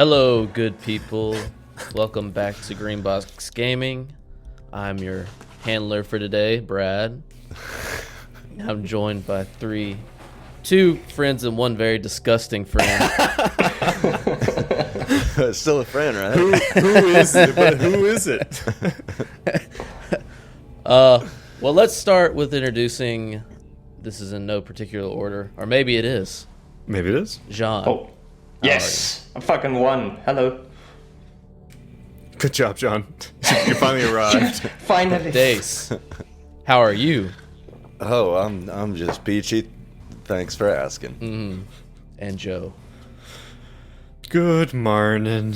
Hello, good people. Welcome back to Greenbox Gaming. I'm your handler for today, Brad. I'm joined by two friends and one very disgusting friend. Still a friend, right? Who is it? But who is it? Well, let's start with introducing. This is in no particular order, or maybe it is. Maybe it is. Jean. Oh, yes! I fucking won. Hello. Good job, John. You finally arrived. Finally. Dace. How are you? Oh, I'm just peachy. Thanks for asking. And Joe. Good morning.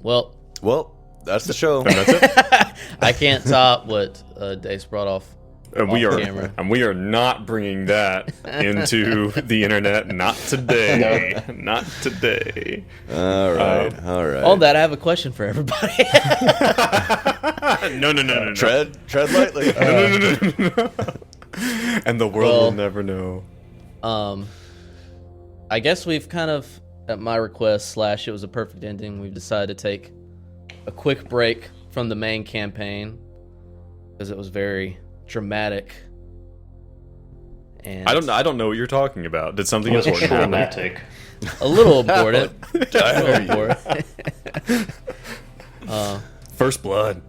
Well, that's the show. And that's it. I can't top what Dace brought off. And we camera. are not bringing that into the internet. Not today. Not today. All right. On that, I have a question for everybody. No. Tread lightly. No. And the world will never know. I guess we've kind of, at my request / it was a perfect ending, we've decided to take a quick break from the main campaign because it was very dramatic. And I don't know what you're talking about. Did something It was important happen? traumatic. a little important. First blood.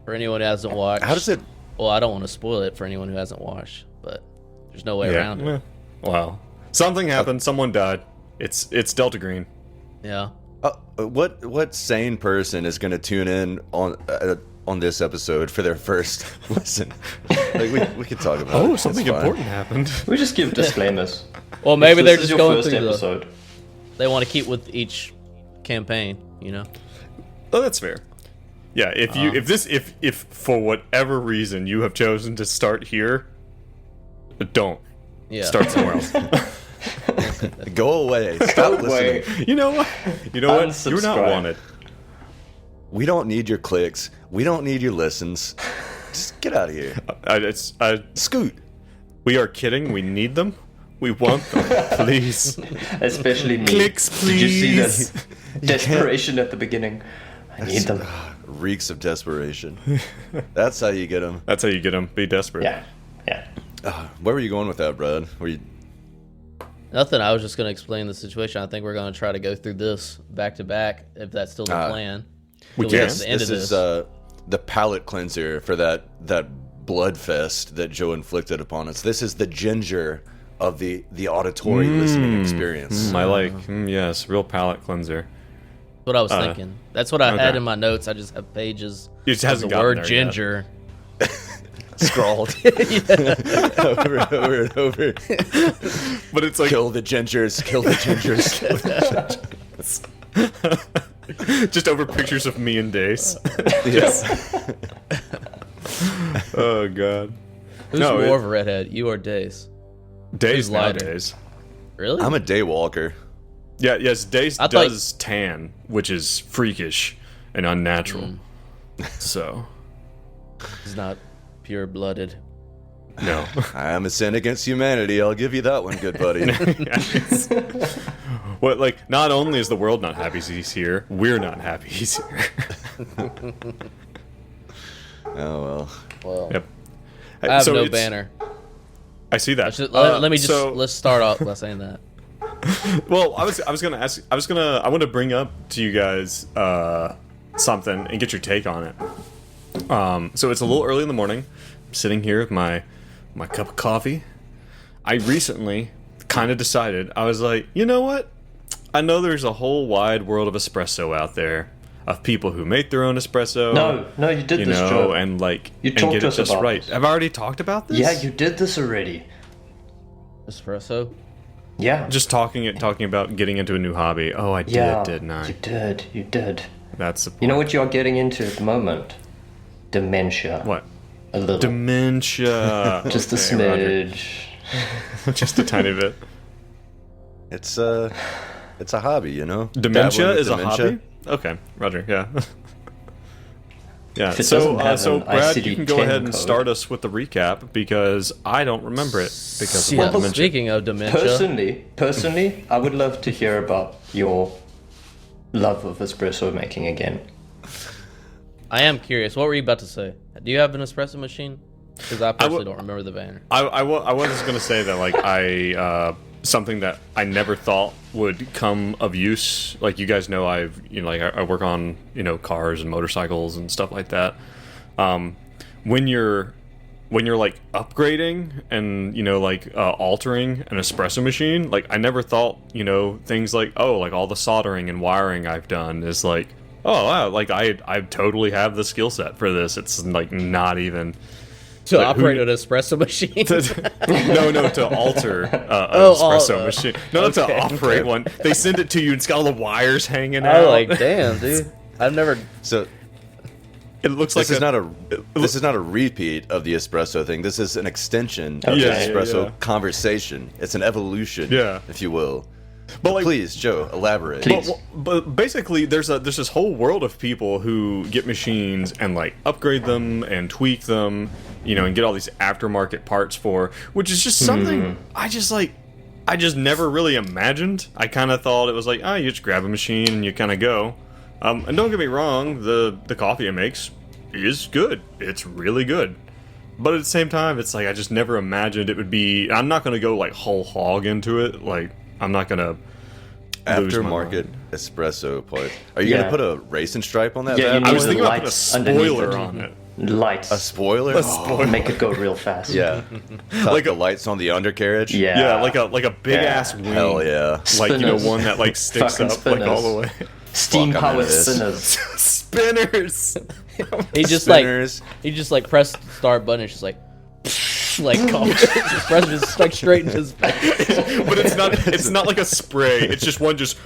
For anyone who hasn't watched. How does it? Well, I don't want to spoil it for anyone who hasn't watched, but there's no way around it. Wow. Something happened. Someone died. It's Delta Green. Yeah. What sane person is going to tune in on this episode for their first listen? Like we could talk about. Oh, it. something It's fine. important happened. We just give disclaimers. Well, maybe they're This is just your going first through episode. They want to keep with each campaign, you know. Oh, that's fair. Yeah, if for whatever reason you have chosen to start here, don't start somewhere else. Go away. Stop listening. You know what? You're not Unsubscribe. wanted. We don't need your clicks. We don't need your listens. Just get out of here. Scoot. We are kidding. We need them. We want them. Please. Especially me. Clicks, Did you see please. that desperation at the in I need them. Reeks of desperation. That's how you get them. That's how you get them. Be desperate. Yeah. Where were you going with that, Brad? Were you? Nothing. I was just going to explain the situation. I think we're going to try to go through this back to back, if that's still the plan. We Till can. get to the end This of is this. the palate cleanser for that blood fest that Joe inflicted upon us. This is the ginger of the auditory listening experience. I like. Yes, real palate cleanser. What I was thinking. That's what I had okay. in my notes. I just have pages It just of hasn't the gotten word there ginger. Scrawled over and over. But it's like Kill the gingers. Kill the gingers. Kill the gingers. just over pictures of me and Dace. Yes. Oh god. Who's No, more of a redhead, you or Dace? Days Who's lighter? nowadays. Really? I'm a day walker. Yeah, yes, Dace I thought- does tan, which is freakish and unnatural. So, He's not pure-blooded. no. I am a sin against humanity. I'll give you that one, good buddy. What, like, not only is the world not happy he's here, we're not happy he's here. Oh well. Well, Yep. I have So no it's- banner. I see that. Let me just so- let's start off by saying that. Well, I was gonna ask. I want to bring up to you guys something and get your take on it. So it's a little early in the morning. I'm sitting here with my cup of coffee. I recently kind of decided. I was like, you know what? I know there's a whole wide world of espresso out there, of people who make their own espresso. No, you did this, Joe. and like You and talked get to it us just about right. this. Have I already talked about this? Yeah, you did this already. Espresso. Yeah. Just talking about getting into a new hobby. Oh, I yeah, did, didn't I? You did. That's the point. You know what you're getting into at the moment? Dementia. What? A little. Dementia. Just a Okay, Roger. smidge. Just a tiny bit. It's a hobby, you know. Dementia Dabbling with is a dementia. hobby? Okay, Roger, yeah. Yeah. If it doesn't have So an Brad, you can go ICD-10 ahead and code. start us with the recap because I don't remember it because of Yeah, my dementia. speaking of dementia, Personally, I would love to hear about your love of espresso making again. I am curious. What were you about to say? Do you have an espresso machine? Because I personally don't remember the banner. I was just gonna say that like something that I never thought would come of use. Like you guys know, I work on cars and motorcycles and stuff like that. When you're like upgrading and altering an espresso machine, like I never thought things like like all the soldering and wiring I've done is like wow, like I totally have the skill set for this. It's like not even. To operate an espresso machine? No, to alter an espresso machine. No, not to operate one. They send it to you, and it's got all the wires hanging out. I'm like, damn, dude. I've never... So It looks this like this is not a repeat of the espresso thing. This is an extension of Okay. the Yeah, espresso yeah. conversation. It's an evolution, Yeah. if you will. But like, Please, Joe, elaborate. Please. But basically, there's this whole world of people who get machines and like upgrade them and tweak them, and get all these aftermarket parts for, which is just something I just never really imagined. I kind of thought it was like, you just grab a machine and you kind of go. And don't get me wrong, the coffee it makes is good. It's really good. But at the same time, it's like I just never imagined it would be. I'm not gonna go like whole hog into it. Like I'm not gonna lose my Aftermarket mind. espresso part. Are you Yeah. gonna put a racing stripe on that? Yeah, you bad I need was boy? the thinking about putting a lights underneath spoiler it. on it. Lights. A spoiler. A Oh, spoiler. Make it go real fast. yeah. Like the a- lights on the undercarriage. Yeah. Yeah, like a big ass wing. Hell yeah. Like Spinners. one that like sticks Fucking up like all the spinners. way. Steam Fuck, I'm powered into this. spinners. Spinners. He just Spinners. pressed the start button and it's just like just press just like straight into his face. But it's not like a spray. It's just one just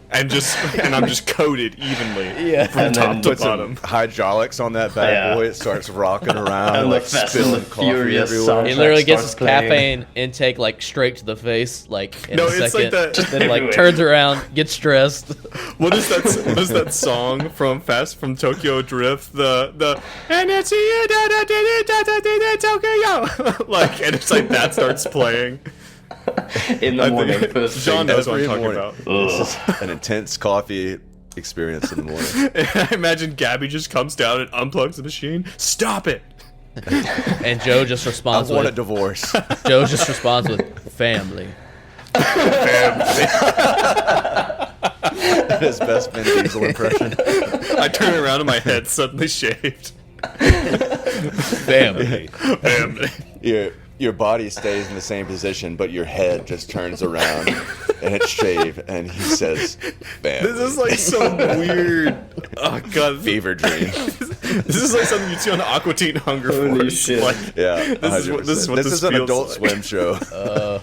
and I'm just coated evenly Yeah. from And top then to Put some bottom. hydraulics on that bad Yeah. boy. It starts rocking around, And the like Fast and spilling the coffee Furious everywhere. sound. He literally gets starts his playing. caffeine intake like straight to the face, like in No, a it's second. like that- Then like Everywhere. turns around, gets stressed. What is that song from Tokyo Drift? The and it's you Tokyo like, and it's like that starts playing. In the I morning, think first John thing. knows what I'm Every talking morning. about. An intense coffee experience in the morning. I imagine Gabby just comes down and unplugs the machine. Stop it! And Joe just I responds want a with divorce. Joe just responds with family. His best Vin Diesel impression. I turn around and my head suddenly shaved. Family. Family. Your body stays in the same position, but your head just turns around and it's shaved. And he says, "Bam." This is like some weird. Oh god, fever dream. This is like something you'd see on Aqua Teen Hunger Holy Force. shit. Like, Yeah, This is what 100%. this This is an feels Adult like. Swim show.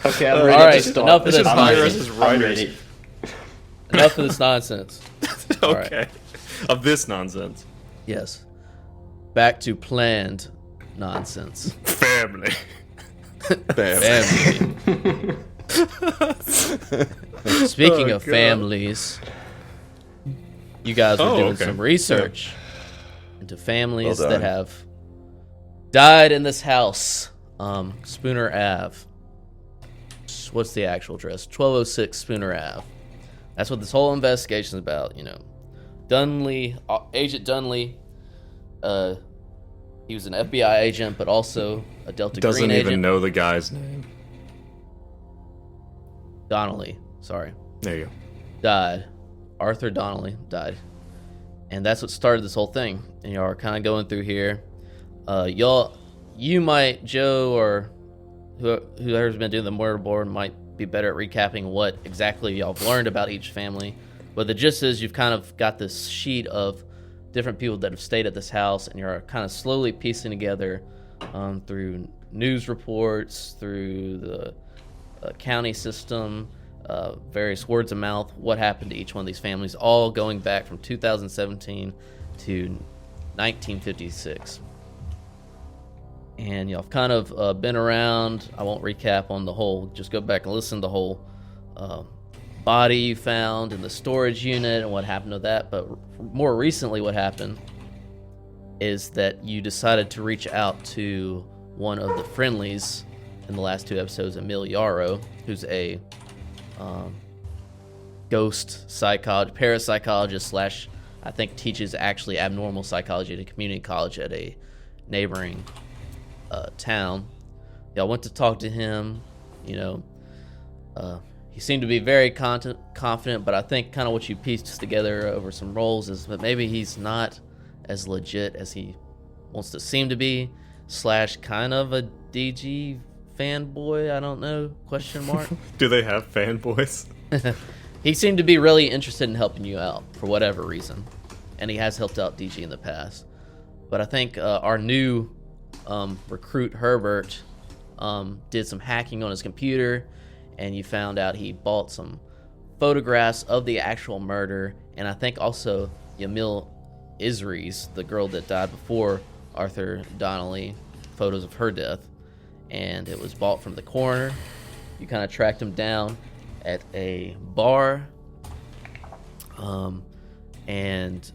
Okay, I'm All ready right, to start. enough of this should nonsense. hire us as I'm writers. ready. Enough of this nonsense. Okay, of this nonsense. Yes. Back to planned nonsense. Family. Bam. Family. Speaking Oh, of God. families, you guys were Oh, doing okay. some research into families Well that done. have died in this house. Spooner Ave. What's the actual address? 1206 Spooner Ave. That's what this whole investigation is about. Dunley, Agent Dunley. He was an FBI agent, but also a Delta Doesn't Green even agent. know the guy's name. Donnelly, sorry, There you go. died. Arthur Donnelly died, and that's what started this whole thing. And y'all are kind of going through here. You might, Joe, or whoever's been doing the murder board might be better at recapping what exactly y'all have learned about each family. But the gist is you've kind of got this sheet of different people that have stayed at this house, and you're kind of slowly piecing together through news reports, through the county system, various words of mouth, what happened to each one of these families, all going back from 2017 to 1956. And y'all have kind of been around. I won't recap on the whole. Just go back and listen to the whole body you found in the storage unit and what happened to that. But more recently, what happened is that you decided to reach out to one of the friendlies in the last 2 episodes, Emil Yarrow, who's a ghost parapsychologist / I think teaches actually abnormal psychology at a community college at a neighboring town. Y'all went to talk to him. You know, he seemed to be very confident, but I think kind of what you pieced together over some roles is that maybe he's not as legit as he wants to seem to be / kind of a DG fanboy. I don't know, question mark. Do they have fanboys? He seemed to be really interested in helping you out for whatever reason, and he has helped out DG in the past. But I think our new recruit Herbert did some hacking on his computer, and you found out he bought some photographs of the actual murder, and I think also Yamil Isries, the girl that died before Arthur Donnelly, photos of her death, and it was bought from the coroner. You kind of tracked him down at a bar, and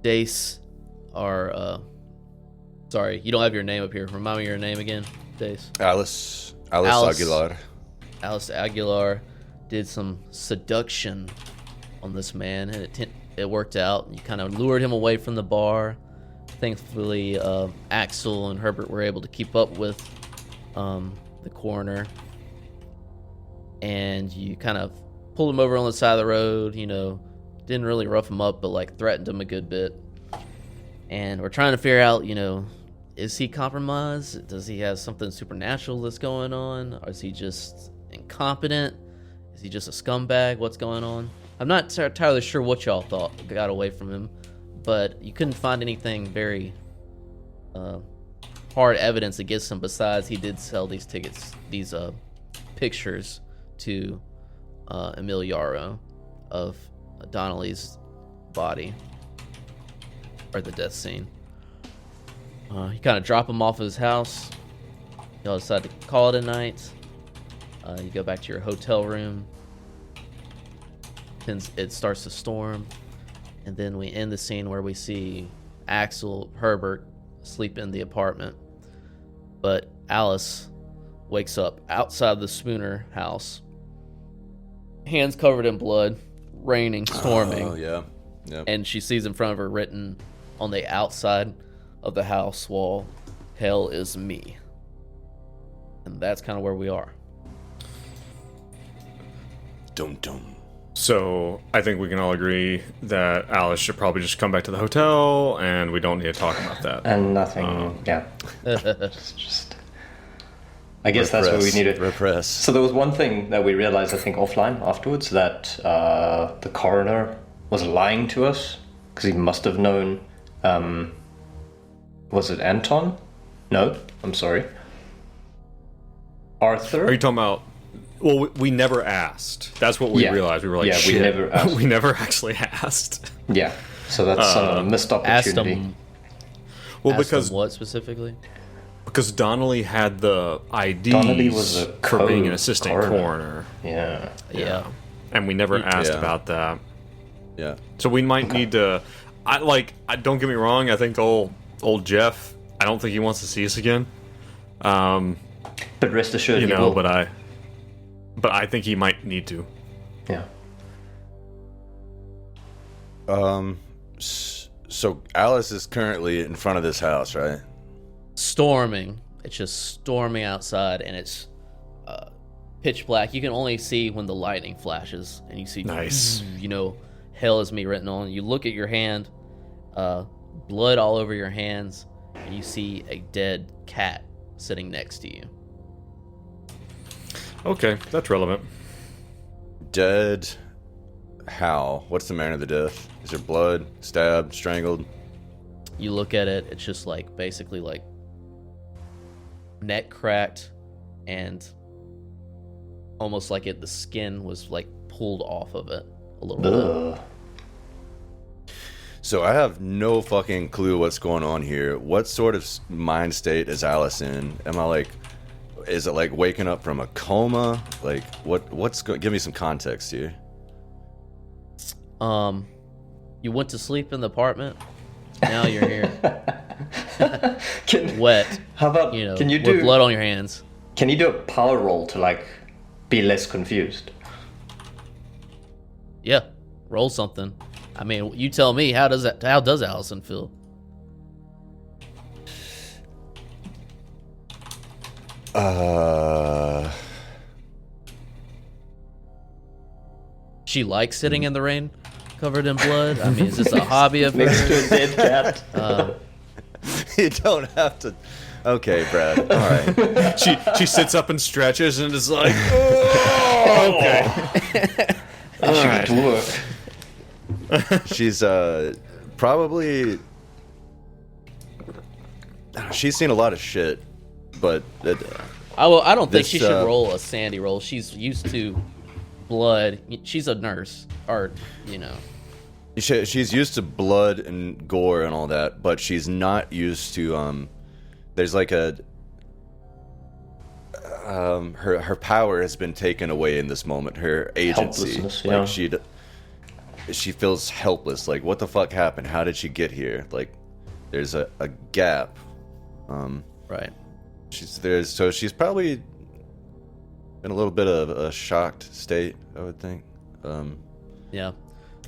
Dace, sorry, you don't have your name up here. Remind me your name again, Dace. Alice Aguilar. Alice Aguilar did some seduction on this man, and it worked out. You kind of lured him away from the bar. Thankfully, Axel and Herbert were able to keep up with the coroner, and you kind of pulled him over on the side of the road. You know, didn't really rough him up, but like threatened him a good bit. And we're trying to figure out, you know, is he compromised? Does he have something supernatural that's going on? Or is he just incompetent? Is he just a scumbag? What's going on? I'm not entirely sure what y'all thought got away from him, but you couldn't find anything very hard evidence against him besides he did sell these pictures to Emil Yarrow of Donnelly's body, or the death scene. You kind of drop him off at his house. Y'all decide to call it a night. You go back to your hotel room. Then it starts to storm, and then we end the scene where we see Herbert sleep in the apartment, but Alice wakes up outside the Spooner house, hands covered in blood, raining, storming. Oh yeah, yep. And she sees in front of her written on the outside of the house wall, "Hell is me." And that's kind of where we are. Dum dum. So I think we can all agree that Alice should probably just come back to the hotel, and we don't need to talk about that. And nothing, yeah. just I guess that's what we needed. Repress. So there was one thing that we realized, I think, offline afterwards, that the coroner was lying to us, because he must have known, was it Anton? No, I'm sorry. Arthur? Are you talking about... Well, we never asked. That's what we realized. We were like, yeah, shit. we never asked. We never actually asked. Yeah, so that's a missed opportunity. Asked him because what specifically? Because Donnelly had the IDs Donnelly was a for being an assistant coroner. Yeah. And we never asked about that. Yeah. So we might need to... don't get me wrong, I think old Jeff, I don't think he wants to see us again. But rest assured, you he know, will. but I think he might need to. Yeah. So Alice is currently in front of this house, right? Storming. It's just storming outside, and it's pitch black. You can only see when the lightning flashes, and you see, nice. You know, "Hell is me" written on. You look at your hand, blood all over your hands, and you see a dead cat sitting next to you. Okay, that's relevant. Dead. How? What's the manner of the death? Is there blood? Stabbed? Strangled? You look at it, it's just like basically like neck cracked, and almost like the skin was like pulled off of it a little bit. So I have no fucking clue what's going on here. What sort of mind state is Alice in? Am I like... Is it like waking up from a coma? Like give me some context here. You went to sleep in the apartment. Now you're here. Can, Wet. How about, can you with blood on your hands. Can you do a power roll to, like, be less confused? Yeah. Roll something. I mean, you tell me, how does Allison feel? She likes sitting in the rain, covered in blood. I mean, is this a hobby of Next hers? to a dead cat. You don't have to. Okay, Brad. All right. She sits up and stretches and is like, oh, okay. All right. Work. She's probably. She's seen a lot of shit, but I don't think This, she should roll a sandy roll. She's used to blood. She's a nurse, or she's used to blood and gore and all that, but she's not used to. There's like a. Her power has been taken away in this moment. Her agency, Helplessness, yeah. like she feels helpless. Like, what the fuck happened? How did she get here? Like, there's a gap. right. She's probably in a little bit of a shocked state, I would think. Yeah.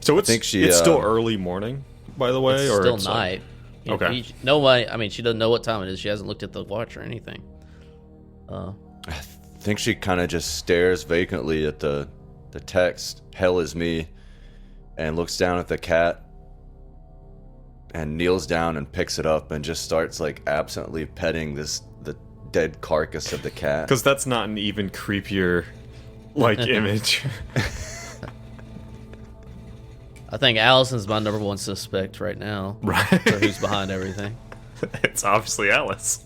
So it's think she, it's still early morning, by the way, It's or still it's night. Okay. Nobody. I mean, she doesn't know what time it is. She hasn't looked at the watch or anything. I think she kind of just stares vacantly at the text, "Hell is me," and looks down at the cat and kneels down and picks it up and just starts like absently petting the dead carcass of the cat. Because that's not an even creepier like image. I think Allison's my number one suspect right now. Right. For who's behind everything. It's obviously Alice.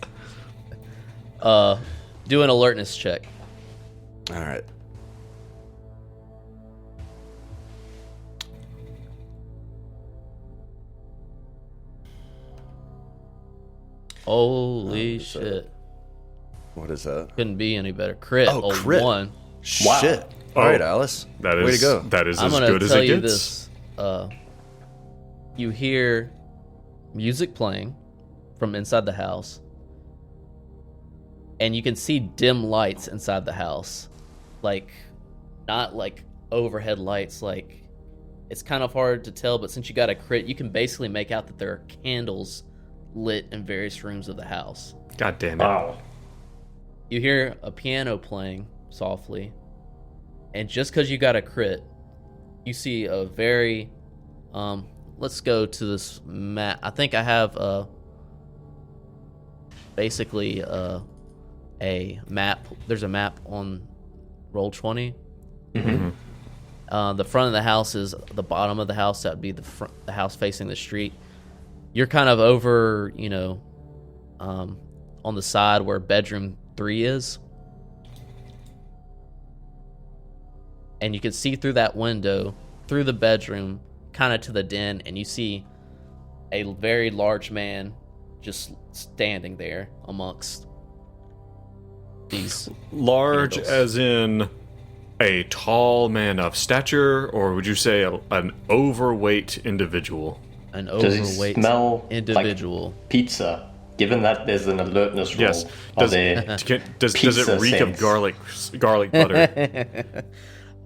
Do an alertness check. All right. Holy shit. What is that? Couldn't be any better. Crit. Oh, crit. 1. Wow. Shit. All right, Alice. That is way to go. That is I'm as gonna good as tell it you gets. this. You hear music playing from inside the house, and you can see dim lights inside the house, like not like overhead lights. Like it's kind of hard to tell, but since you got a crit, you can basically make out that there are candles lit in various rooms of the house. God damn it. Wow. You hear a piano playing softly, and just because you got a crit, you see a very let's go to this map. I think I have basically a map. There's a map on Roll20. Mm-hmm. The front of the house is the bottom of the house. That would be the house facing the street. You're kind of over, on the side where bedroom 3 is. And you can see through that window, through the bedroom, kind of to the den, and you see a very large man just standing there amongst these Large candles. as in a tall man of stature, or would you say an overweight individual? An Does he overweight smell individual. like pizza? Given that there's an alertness roll, Yes. are Does, there does it pizza reek saints? of garlic butter?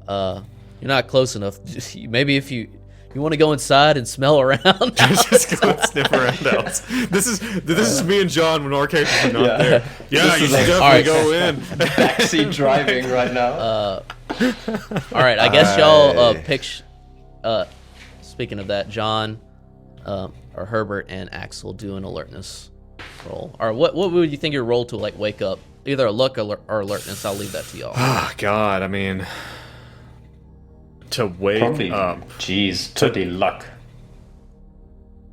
You're not close enough. Maybe if you want to go inside and smell around. Just go and sniff around else. This is me and John when our characters are not Yeah. there. Yeah, This you is should like- definitely go in. backseat driving right now? All right, I guess y'all speaking of that, John or Herbert and Axel do an alertness roll. Or what would you think your roll to like wake up? Either a luck or alertness. I'll leave that to y'all. Oh God, I mean, to wake Probably, up. totally luck.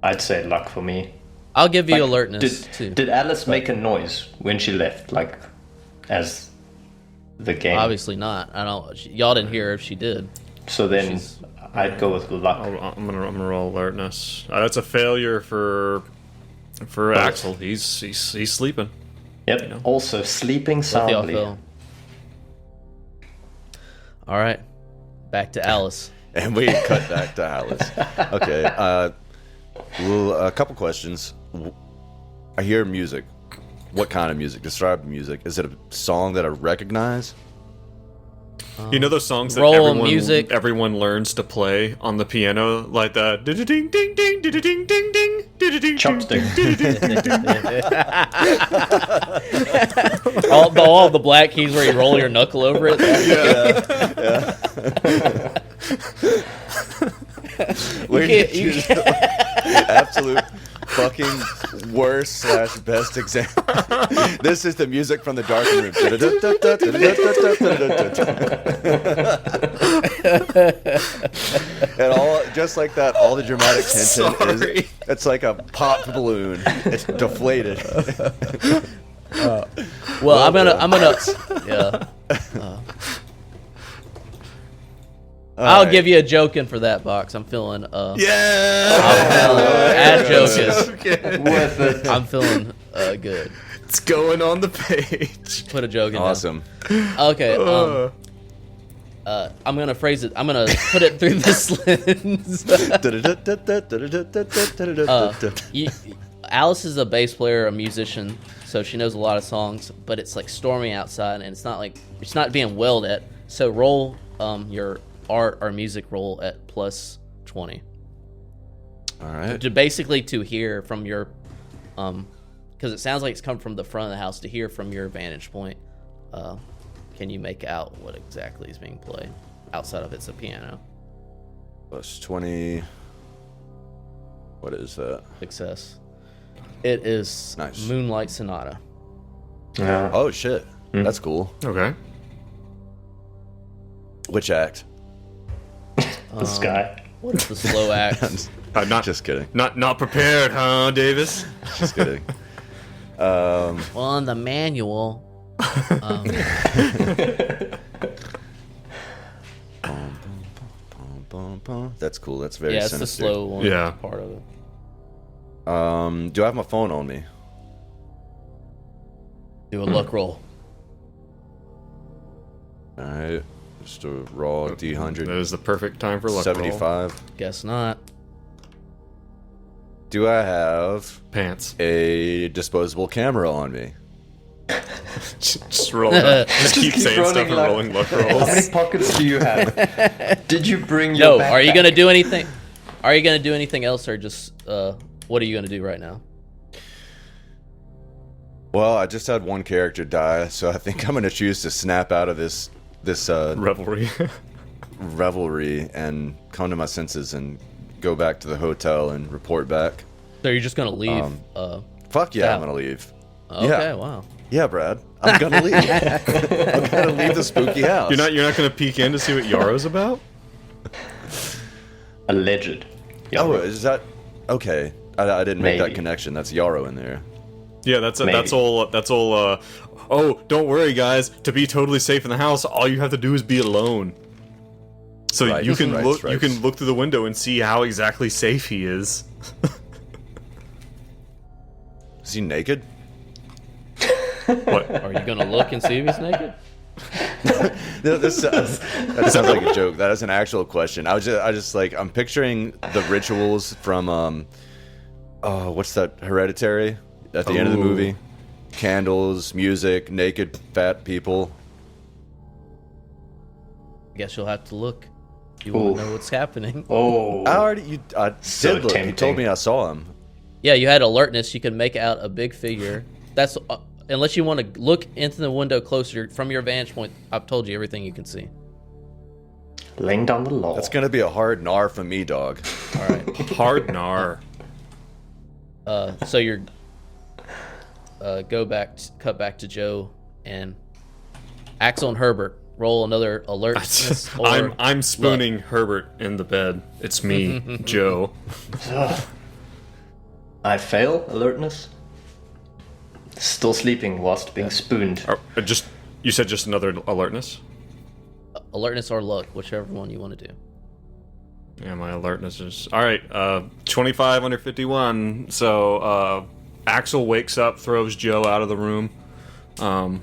I'd say luck for me. I'll give you Like, alertness did, too. Did Alice make a noise when she left, like, as the game? Obviously not. I don't. Y'all didn't hear her if she did. So then I'd go with luck. I'm gonna roll alertness. That's a failure for Axel. He's sleeping. Yep. You know. Also sleeping Both y'all soundly. fell. All right, back to Alice. And we cut back to Alice. Okay. Well, a couple questions. I hear music. What kind of music? Describe the music. Is it a song that I recognize? You know those songs that Roll music. everyone learns to play on the piano, like the ding ding ding ding ding ding ding ding Chopstick. all the black keys where you roll your knuckle over it. Where can't- did you you absolute fucking worst / best example. This is the music from the Darkened room. And all just like that, all the dramatic tension is it's like a pop balloon. It's deflated. Well, I'm gonna yeah. I'll give you a joking for that box. I'm feeling add joking. Worth it. I'm feeling good. It's going on the page. Put a joke in. Awesome. Okay. I'm gonna phrase it. I'm gonna put it through this lens. Alice is a bass player, a musician, so she knows a lot of songs. But it's like stormy outside, and it's not being wailed at. So roll your art or music roll at plus 20. All right. To hear from your because it sounds like it's coming from the front of the house. To hear from your vantage point, can you make out what exactly is being played outside of it's a piano? Plus 20. What is that? Success. It is Nice. Moonlight Sonata. Yeah. Oh shit. That's cool. Okay. Which act? This guy. What is the slow act? Not Just kidding. Not prepared, huh, Davis? Just kidding. Well, on the manual. That's cool. That's very Yeah, it's the sinister. slow one. Yeah. Part of it. Do I have my phone on me? Do a luck roll. All right. Just a raw That D100. is the perfect time for luck roll. 75. Guess not. Do I have Pants. a disposable camera on me? Just roll it up. Just keep saying rolling stuff and luck. rolling luck How rolls. many pockets do you have? Did you bring your No, are you backpack? gonna do anything? Are you gonna do anything else, or just what are you gonna do right now? Well, I just had one character die, so I think I'm gonna choose to snap out of this Revelry. revelry and come to my senses and go back to the hotel and report back. So you're just gonna leave? Fuck yeah, I'm Yeah. gonna leave. Okay, yeah. wow. Yeah, Brad, I'm gonna leave. I'm gonna leave the spooky house. You're not gonna peek in to see what Yarrow's about? Alleged. Oh, is that okay? I didn't make that Maybe. connection. That's Yarrow in there. Yeah, that's Maybe. all. Oh, don't worry, guys. To be totally safe in the house, all you have to do is be alone. So Right, you can right, look. right. You can look through the window and see how exactly safe he is. Is he naked? What? Are you gonna look and see if he's naked? That sounds like a joke. That is an actual question. I just like I'm picturing the rituals from what's that? Hereditary at the end of the Ooh. movie. Candles, music, naked fat people. I guess you'll have to look. You want to Ooh. know what's happening. Oh. I So did look. You told tempting. me I saw him. Yeah, you had alertness. You can make out a big figure. That's unless you want to look into the window closer from your vantage point. I've told you everything you can see. Laying down the law. That's gonna be a hard gnar for me, dog. All right. Hard gnar. So you're cut back to Joe and Axel and Herbert. Roll another alertness. or I'm spooning Herbert in the bed. It's me, Joe. I fail alertness. Still sleeping whilst being spooned. You said just another alertness. alertness or luck, whichever one you want to do. Yeah, my alertness is all right. 25 under 51. So Axel wakes up, throws Joe out of the room, Oh,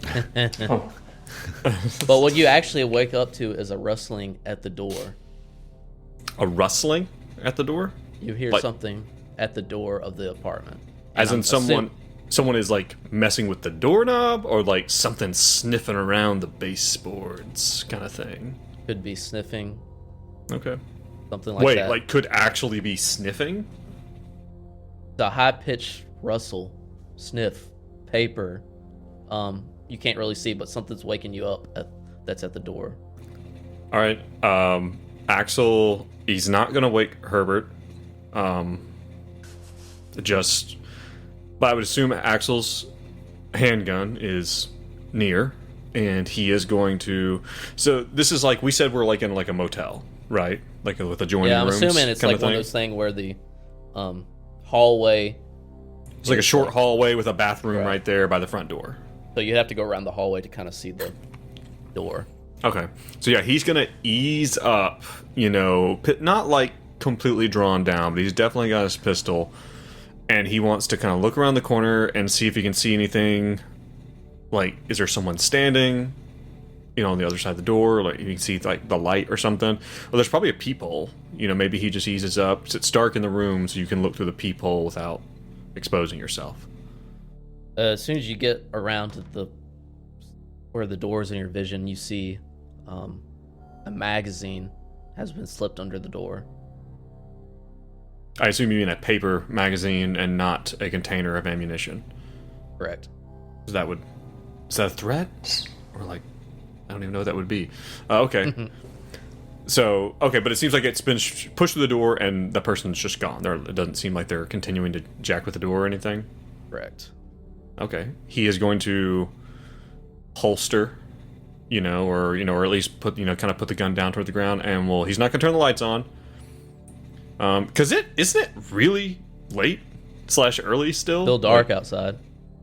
But what you actually wake up to is a rustling at the door. A rustling at the door? You hear Like- something at the door of the apartment. As And in I'm someone is like messing with the doorknob, or like something sniffing around the baseboards kind of thing. could be sniffing, Okay. something like Wait, that. like could actually be sniffing? The high-pitched rustle, sniff, paper. You can't really see, but something's waking you up. That's at the door. All right. Axel, he's not gonna wake Herbert. But I would assume Axel's handgun is near, and he is going to. So this is like we said, we're like in like a motel, right? Like with adjoining Yeah, I'm rooms. assuming it's kind like of one thing. of those things where the hallway. It's like a short hallway with a bathroom Right. right there by the front door. So you have to go around the hallway to kind of see the door. Okay. So yeah, he's gonna ease up, not like completely drawn down, but he's definitely got his pistol, and he wants to kind of look around the corner and see if he can see anything. Like, is there someone standing, on the other side of the door? Like, you can see like the light or something. Well, there's probably a peephole. Maybe he just eases up. It's dark in the room, so you can look through the peephole without exposing yourself. As soon as you get around to where the door is in your vision, you see a magazine has been slipped under the door. I assume you mean a paper magazine and not a container of ammunition. Correct. Is that a threat? Or like, I don't even know what that would be. Okay. So, okay, but it seems like it's been pushed through the door and the person's just gone. It doesn't seem like they're continuing to jack with the door or anything. Correct. Okay. He is going to holster, or at least put the gun down toward the ground, and he's not going to turn the lights on. Because isn't it really late / early still? Still dark outside.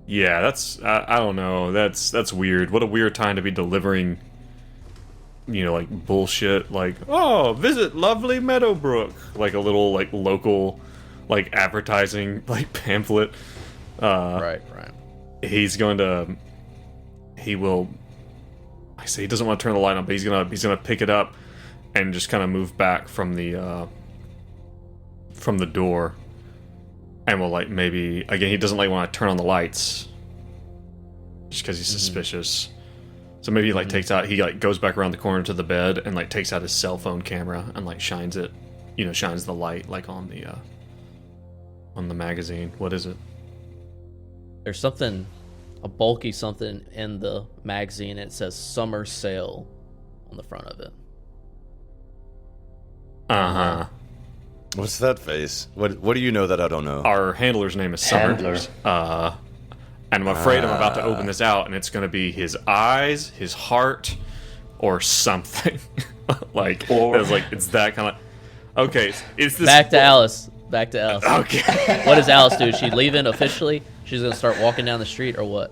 Yeah, that's I don't know. That's weird. What a weird time to be delivering, like bullshit. Like, oh, visit lovely Meadowbrook, like a little like local, like advertising like pamphlet. Right. He will. I say he doesn't want to turn the light on, but he's gonna pick it up and just kind of move back from the door. And will like maybe again he doesn't like want to turn on the lights just because he's suspicious. So maybe he like he goes back around the corner to the bed and like takes out his cell phone camera and like shines the light like on the magazine. What is it? There's something, a bulky something in the magazine. It says summer sale on the front of it. Uh-huh. What's that face? What do you know that I don't know? Our handler's name is Summer. Handler. And I'm afraid I'm about to open this out and it's going to be his eyes, his heart, or something. It's that kind of... Okay, it's this... Back to Alice. Okay. What does Alice do? Is she leaving officially? She's gonna start walking down the street or what?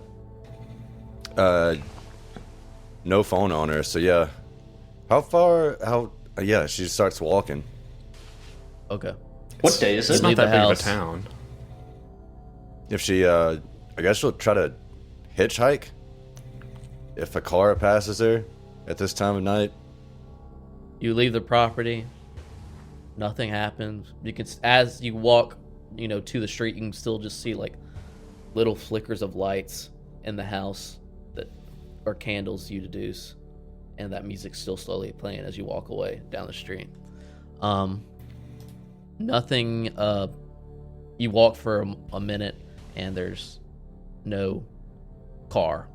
No phone on her, so yeah. Yeah, she starts walking. Okay. What day is It's it? not Leave that the big of a house. town. If she, I guess she'll try to hitchhike if a car passes her at this time of night. You leave the property. Nothing happens. You can, as you walk, to the street, you can still just see like little flickers of lights in the house that are candles, you deduce, and that music's still slowly playing as you walk away down the street. Nothing. You walk for a minute, and there's no car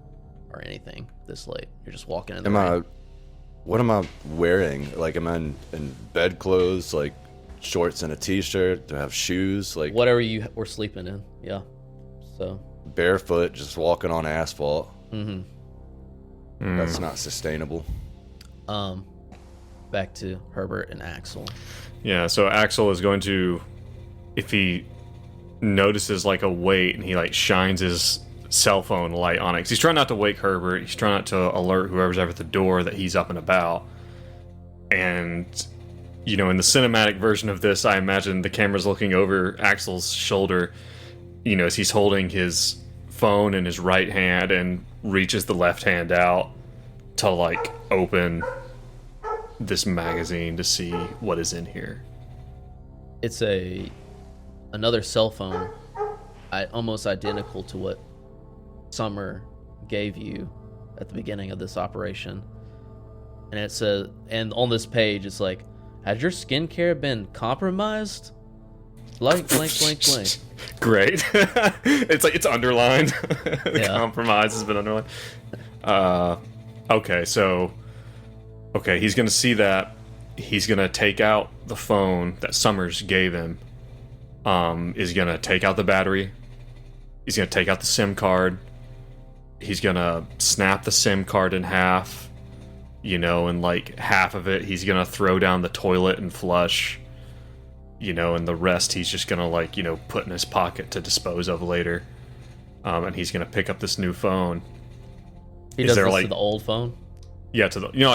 or anything this late. You're just walking in the rain. What am I wearing? Like, am I in bed clothes, like shorts and a t-shirt? Do I have shoes? Like, Whatever you were sleeping in, yeah. So. barefoot, just walking on asphalt. Mm-hmm. That's not sustainable. Back to Herbert and Axel. Yeah, so Axel is going to, if he notices like a wait and he like shines his cell phone light on it, because he's trying not to wake Herbert, he's trying not to alert whoever's ever at the door that he's up and about. And in the cinematic version of this, I imagine the camera's looking over Axel's shoulder, as he's holding his phone in his right hand and reaches the left hand out to like open this magazine to see what is in here. It's another cell phone, almost identical to what Summer gave you at the beginning of this operation. And it says, and on this page, it's like, has your skincare been compromised? Blank, blank, blank, blank. Great. It's like it's underlined. The Yeah. compromise has been underlined. Okay, so he's gonna see that. He's gonna take out the phone that Summers gave him. Is gonna take out the battery. He's gonna take out the SIM card. He's gonna snap the SIM card in half. And like half of it he's gonna throw down the toilet and flush. And the rest he's just gonna like, put in his pocket to dispose of later. And he's gonna pick up this new phone. He does this to the old phone? Yeah, I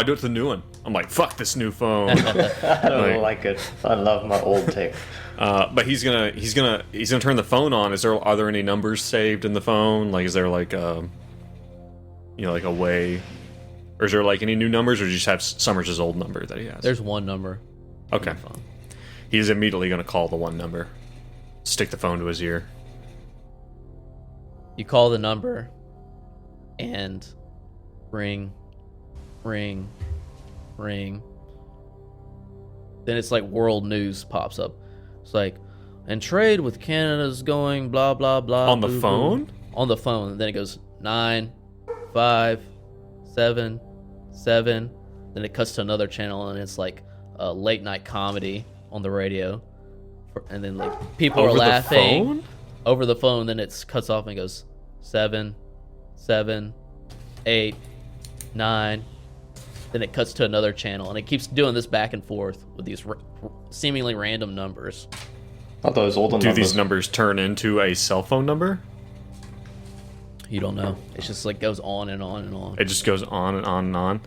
do it to the new one. I'm like, fuck this new phone. I don't like it. I love my old tech. But he's gonna turn the phone on. Are there any numbers saved in the phone? Like, is there like like a way, or is there like any new numbers, or do you just have Summers' old number that he has? There's one number. Okay. He's immediately gonna call the one number. Stick the phone to his ear. You call the number, and ring, ring, ring. Then it's like world news pops up. It's like, and trade with Canada's going blah blah blah. On the phone? On the phone. And then it goes 9, 5, 7, 7. Then it cuts to another channel, and it's like a late night comedy on the radio. And then like people are laughing over the phone. Then it cuts off and goes 7, 7, 8, 9. Then it cuts to another channel, and it keeps doing this back and forth with these seemingly random numbers. Are those all the numbers? Do these numbers turn into a cell phone number? You don't know. It's just like goes on and on and on. It just goes on and on and on.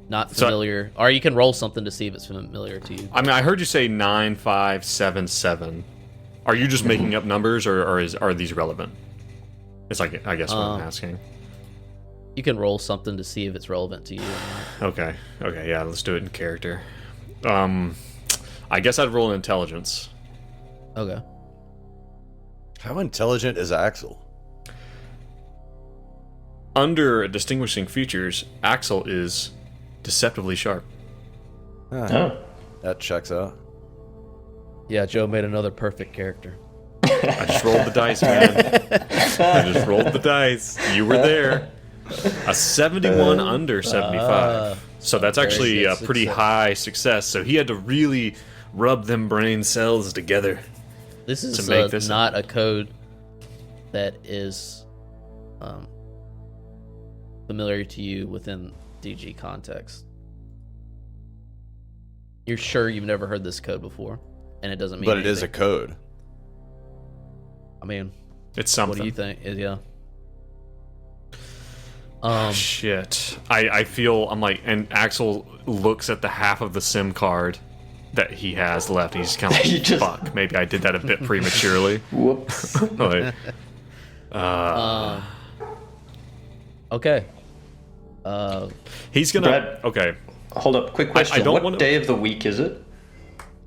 Not familiar. Or you can roll something to see if it's familiar to you. I mean, I heard you say 9577. Are you just making up numbers, or are these relevant? It's like, I guess what I'm asking. You can roll something to see if it's relevant to you or not. Okay, yeah, let's do it in character. I guess I'd roll an intelligence. Okay. How intelligent is Axel? Under distinguishing features, Axel is deceptively sharp. Oh. That checks out. Yeah, Joe made another perfect character. I just rolled the dice, man. I just rolled the dice. You were there. A 71 under 75. So that's actually a pretty high success. So he had to really rub them brain cells together. This is to make this not a code that is familiar to you within DG context. You're sure you've never heard this code before, and it doesn't mean But anything. it is a code. I mean, It's something. what do you think? Yeah. Shit. I feel, I'm like, and Axel looks at the half of the SIM card that he has left. And he's kind of like, fuck, maybe I did that a bit prematurely. Whoops. Like, Okay. he's gonna. Brad, okay. Hold up, quick question. I don't what wanna... day of the week is it?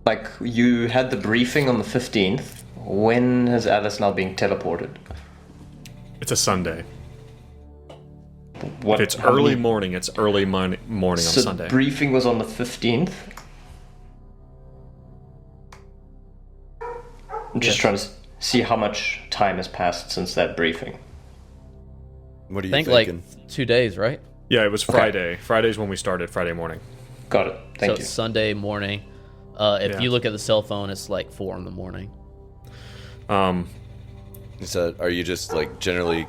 Like, you had the briefing on the 15th. When has Alice now being teleported? It's a Sunday. What, If it's early morning, it's early morning on so Sunday. The briefing was on the 15th. I'm just trying to see how much time has passed since that briefing. What are you I think thinking? like 2 days, right? Yeah, it was Friday. Friday's when we started, Friday morning. Got it. Thank So you. it's Sunday morning. If you look at the cell phone, it's like 4 in the morning. So are you just like generally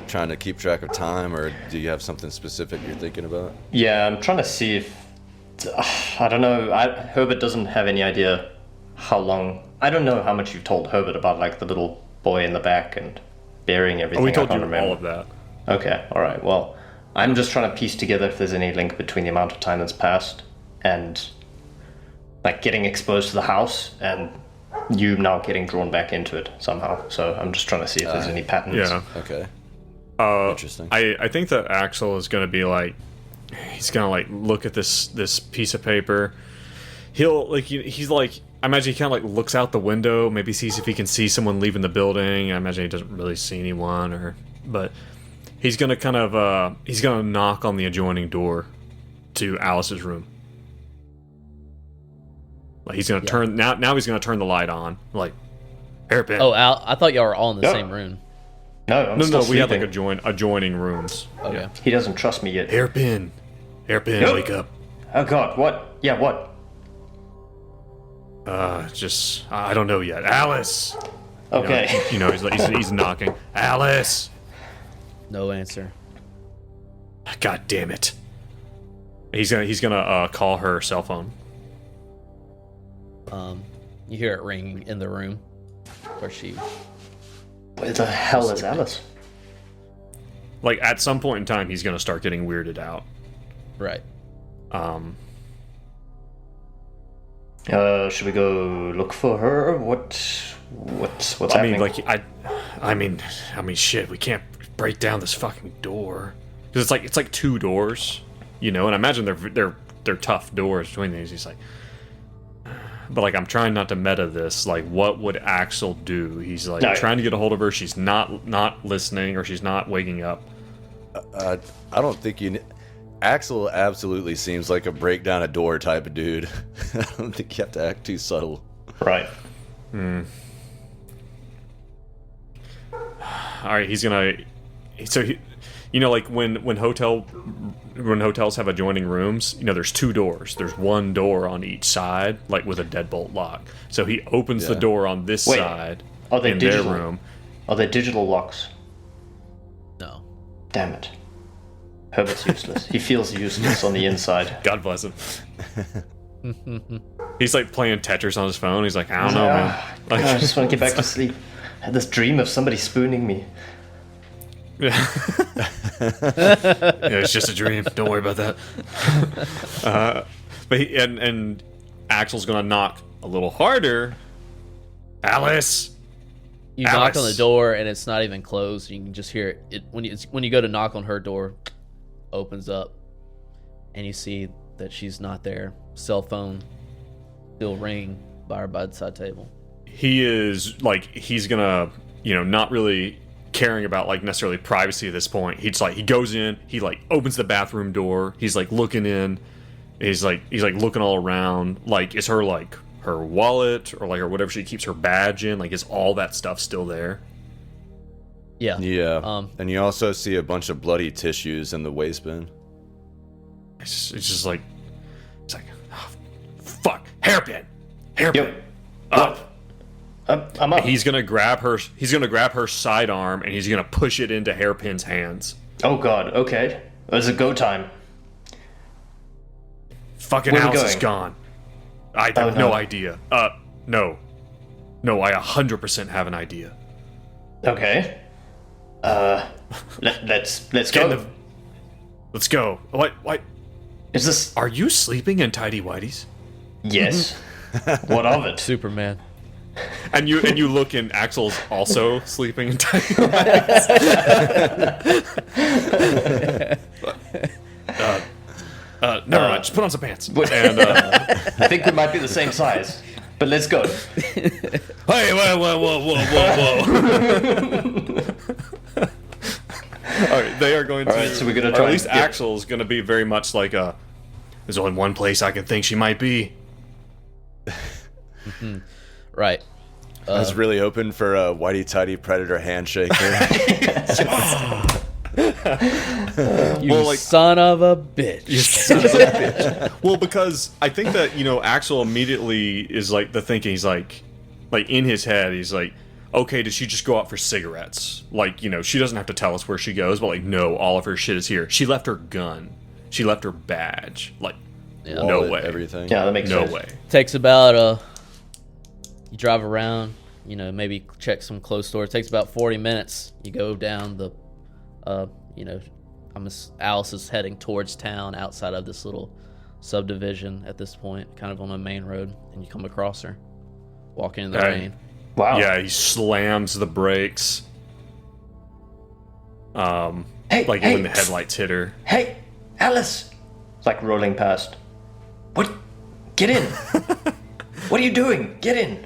trying to keep track of time, or do you have something specific you're thinking about? Yeah, I'm trying to see if... I don't know. Herbert doesn't have any idea how long... I don't know how much you've told Herbert about, like, the little boy in the back and burying everything. Oh, we told I you can't remember. all of that. Okay, alright. Well, I'm just trying to piece together if there's any link between the amount of time that's passed and, like, getting exposed to the house and you now getting drawn back into it somehow. So I'm just trying to see if there's any patterns. Yeah. Okay. Interesting. I think that Axel is gonna be like, he's gonna like look at this piece of paper. He'll like he's like, I imagine he kind of like looks out the window, maybe sees if he can see someone leaving the building. I imagine he doesn't really see anyone, but he's gonna kind of he's gonna knock on the adjoining door to Alice's room. Like he's gonna turn now. He's gonna turn the light on. Like, Hairpin. Oh, Al, I thought y'all were all in the Yeah. same room. No, I'm still We have like sleeping. adjoining rooms. Okay. Yeah. He doesn't trust me yet. Hairpin, Yep. wake up. Oh God, what? Yeah, what? Just I don't know yet. Alice. Okay. He's knocking. Alice. No answer. God damn it. He's gonna call her cell phone. You hear it ringing in the room where she. Where the hell is Alice? Like at some point in time, he's gonna start getting weirded out. Right. Should we go look for her? What's I happening? mean, like I mean, shit. We can't break down this fucking door because it's like two doors, and I imagine they're tough doors between these. He's like, but like I'm trying not to meta this. Like, what would Axel do? He's like trying to get a hold of her. She's not listening, or she's not waking up. I don't think you. Axel absolutely seems like a break down a door type of dude. I don't think you have to act too subtle. right. All right, he's gonna. So he, like when hotels have adjoining rooms, there's two doors. There's one door on each side, like with a deadbolt lock. So he opens the door on this side Are they in digital? their room. Are they digital locks? No. Damn it. Herbert's useless. He feels useless on the inside. God bless him. He's like playing Tetris on his phone. He's like, I don't know, man. God, I just want to get back to sleep. I had this dream of somebody spooning me. Yeah, it's just a dream. Don't worry about that. But and Axel's gonna knock a little harder. Alice. You knock on the door and it's not even closed. You can just hear it when you go to knock on her door, opens up, and you see that she's not there. Cell phone still ringing by her bedside table. He is like he's gonna not really caring about like necessarily privacy at this point. He goes in, he like opens the bathroom door, he's like looking in, he's like looking all around. Like, is her like her wallet or whatever she keeps her badge in, like is all that stuff still there? Yeah. Yeah. And you also see a bunch of bloody tissues in the waste bin. It's just like oh, fuck, hairpin Yep. up. I'm up. He's gonna grab her sidearm and he's gonna push it into Hairpin's hands. Oh God. Okay. It's a go time. Fucking Where are we Alice is going? gone. I have no. no idea. No, I 100% have an idea. Okay. Let's Get go. in the- Let's go. What? Is this? Are you sleeping in tidy whities? Yes. What of it? Superman. And you look, and Axel's also sleeping in tidy whities. Never mind. Just put on some pants. And I think we might be the same size, but let's go. hey, whoa. All right, they are going to. All right, so we're gonna or try. at least and get- Axel's going to be very much like a. There's only one place I can think she might be. Right. I was really hoping for a whitey tidy predator handshake there. You son of a bitch. Well, because I think that Axel immediately is like the thinking. He's like in his head, he's like, okay, did she just go out for cigarettes? Like, she doesn't have to tell us where she goes, but like, no, all of her shit is here. She left her gun. She left her badge. Like, no Wallet, way. Everything. Yeah, that makes No sense. way. Takes about you drive around, maybe check some clothes stores. Takes about 40 minutes. You go down the Alice is heading towards town outside of this little subdivision at this point, kind of on a main road, and you come across her walking in the rain. Wow. Yeah, he slams the brakes. Hey, like hey, when the headlights hit her. Hey, Alice! Like rolling past. What? Get in! What are you doing? Get in!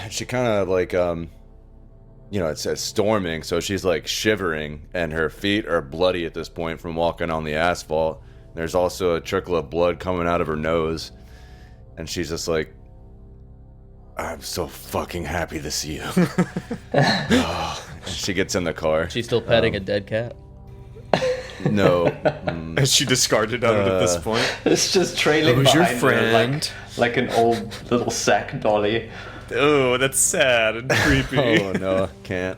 She kind of like, it says storming, so she's like shivering, and her feet are bloody at this point from walking on the asphalt. There's also a trickle of blood coming out of her nose, and she's just like, I'm so fucking happy to see you. Oh. She gets in the car. She's still petting a dead cat. No. Has she discarded of it at this point? It's just trailing Who's your behind her friend? like an old little sack dolly. Oh, that's sad and creepy. Oh no, can't.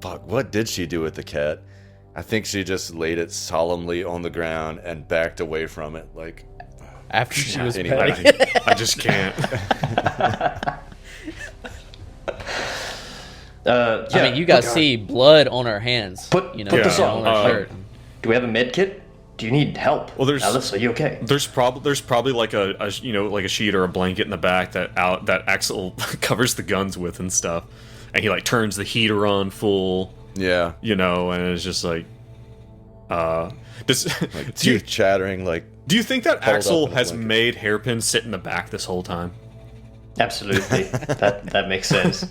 Fuck, what did she do with the cat? I think she just laid it solemnly on the ground and backed away from it, like... After she was Anyway. petting it. I just can't. Yeah, I mean, you guys see blood on her hands. Put this on on. her shirt. Do we have a med kit? Do you need help? Well, there's- Alice, are you okay? There's probably like a sheet or a blanket in the back that Axel covers the guns with and stuff, and he like turns the heater on full, Yeah. and it's just like, this. Like do you teeth chattering, like... do you think that Huddled Axel up in a has blanket. made Hairpin sit in the back this whole time? Absolutely. that makes sense.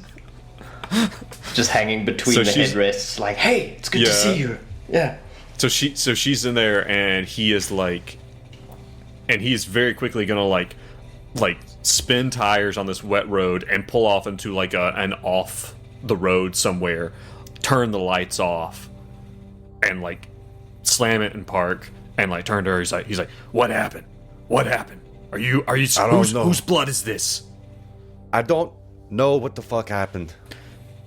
Just hanging between So the she's- headrests, like, hey, it's good to Yeah. see you. Yeah. So she's in there, and he is like, and he's very quickly gonna like spin tires on this wet road and pull off into like an off the road somewhere, turn the lights off, and like slam it and park, and like turn to her. He's like, what happened? What happened? Are you? I don't know. Whose blood is this? I don't know what the fuck happened.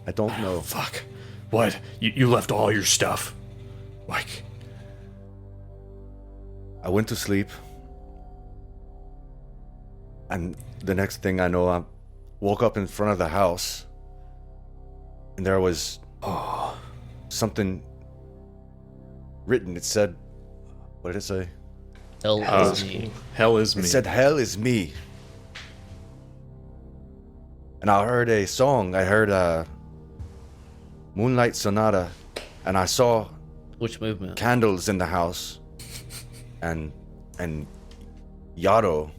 I don't know. Fuck. What? You left all your stuff? Like, I went to sleep, and the next thing I know, I woke up in front of the house, and there was something written. It said, what did it say? Hell is me. hell is me. It said, "Hell is me." And I heard a song. I heard Moonlight Sonata, and I saw Which movement? candles in the house, and Yaro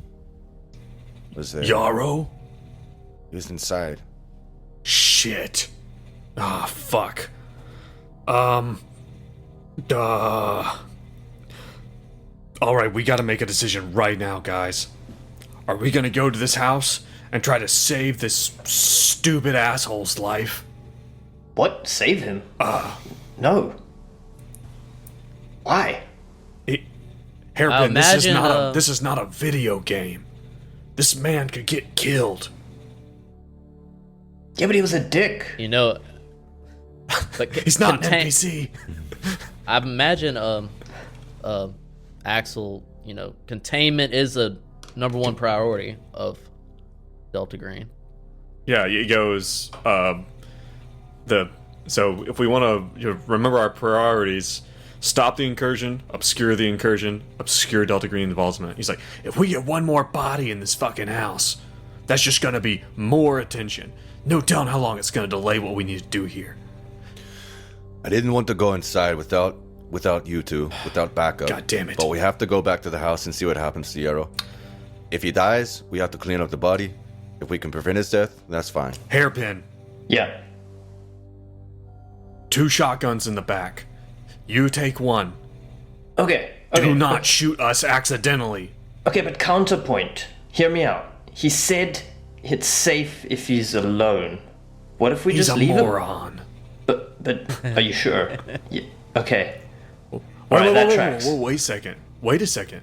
was there. Yarrow? He was inside. Shit. Ah, fuck. Alright, we gotta make a decision right now, guys. Are we gonna go to this house and try to save this stupid asshole's life? What? Save him? No. Why? Hairpin, imagine, this is not a video game. This man could get killed. Yeah, but he was a dick. You know, but He's not an NPC. I imagine Axel, containment is a #1 priority of Delta Green. Yeah, it goes. So if we want to remember our priorities, stop the incursion, obscure the incursion, obscure Delta Green involvement. He's like, if we get one more body in this fucking house, that's just gonna be more attention. No telling how long it's gonna delay what we need to do here. I didn't want to go inside without you two, without backup. God damn it. But we have to go back to the house and see what happens to Yaro. If he dies, we have to clean up the body. If we can prevent his death, that's fine. Hairpin, Yeah. 2 shotguns in the back. You take one. Okay. Do not shoot us accidentally. Okay, but counterpoint. Hear me out. He said it's safe if he's alone. What if we He's just a leave moron. him? But are you sure? Yeah. Okay. Alright, that tracks. Wait a second. Wait a second.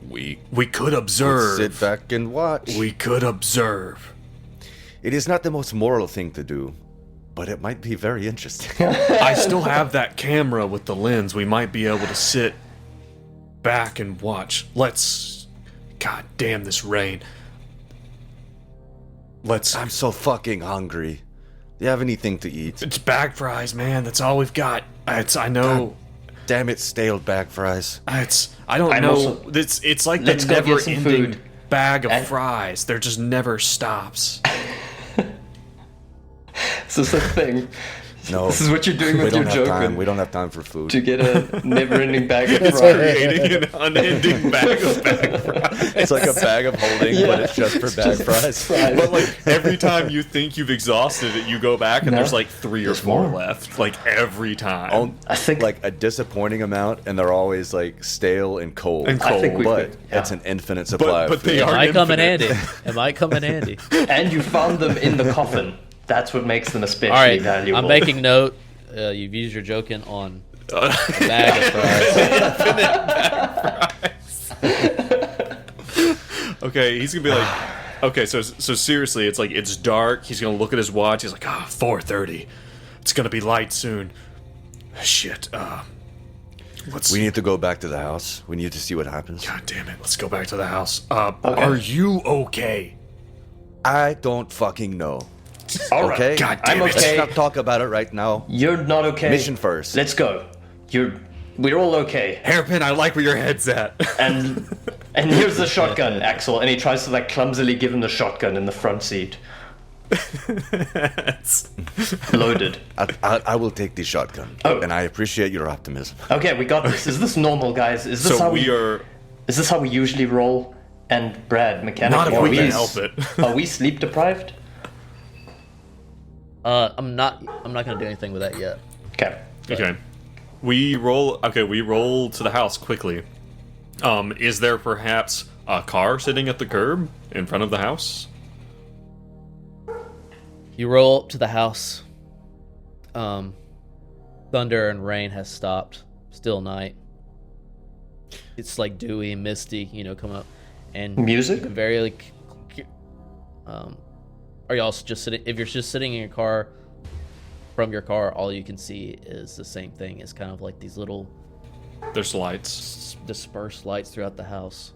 We could observe. Sit back and watch. We could observe. It is not the most moral thing to do, but it might be very interesting. I still have that camera with the lens. We might be able to sit back and watch. Let's... God damn this rain. Let's... I'm so fucking hungry. Do you have anything to eat? It's bag fries, man. That's all we've got. I know... Damn it, stale bag fries. I don't know. also- It's like the Let's go get some never-ending food. bag of fries. There just never stops. This is the thing. No, This is what you're doing with your joke. We don't have time for food. To get a never-ending bag of It's fries. creating an unending bag of fries. It's like a bag of holding, but it's just for bag fries. But like every time you think you've exhausted it, you go back and No. there's like 3 or There's 4 more. left. Like every time. I think Like a disappointing amount, and they're always like stale and cold. And I think cold, we but could. it's an infinite supply but of they food. It are might come in infinite. handy. It might come in handy. And you found them in the coffin. That's what makes them especially All right, valuable. I'm making note. You've used your joking on a bag of fries. Okay, he's gonna be like, okay, so seriously, it's like it's dark. He's gonna look at his watch. He's like, 4:30. It's gonna be light soon. Shit. We need to go back to the house. We need to see what happens. God damn it. Let's go back to the house. Are you okay? I don't fucking know. All right. Okay? God I'm damn it. okay. Let's not talk about it right now. You're not okay. Mission first. Let's go. We're all okay. Hairpin, I like where your head's at. And here's the shotgun, Axel. And he tries to like clumsily give him the shotgun in the front seat. Loaded. I will take the shotgun. Oh. And I appreciate your optimism. Okay, we got this. Is this normal, guys? Is this So how we are Is this how we usually roll? And Brad, mechanically, not if are we can help it. Are we sleep deprived? I'm not gonna do anything with that yet. Okay. Okay. We roll to the house quickly. Is there perhaps a car sitting at the curb in front of the house? You roll up to the house. Thunder and rain has stopped. Still night. It's like dewy and misty, come up. And Music? you can very like. Are y'all just sitting? If you're just sitting in your car, from your car, all you can see is the same thing. It's kind of like these little There's lights. dispersed lights throughout the house.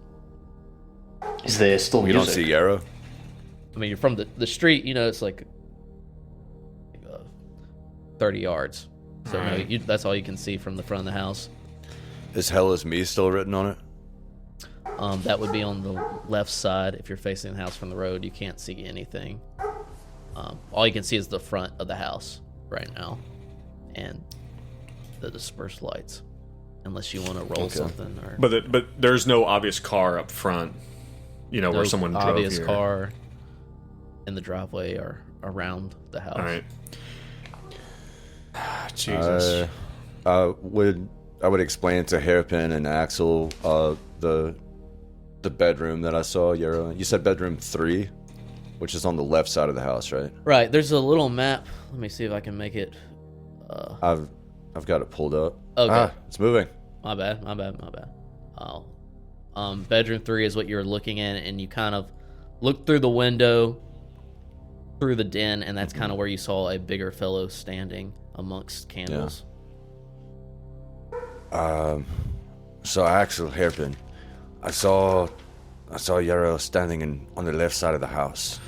Is there still You don't music? see Yarrow? I mean, you're from the street. It's like 30 yards. So Alright. that's all you can see from the front of the house. Is Hell is Me still written on it? That would be on the left side. If you're facing the house from the road, you can't see anything. All you can see is the front of the house right now, and the dispersed lights. Unless you want to roll something, or But there's no obvious car up front, where no someone drove obvious here. car in the driveway or around the house. All right. Jesus. I would explain to Hairpin and Axel the bedroom that I saw. You said bedroom 3, which is on the left side of the house, right? Right. There's a little map. Let me see if I can make it. I've got it pulled up. Okay. It's moving. My bad. Oh. Bedroom 3 is what you're looking at, and you kind of look through the window, through the den, and that's kind of where you saw a bigger fellow standing amongst candles. So Axel, Hairpin, I saw Yarrow standing on the left side of the house.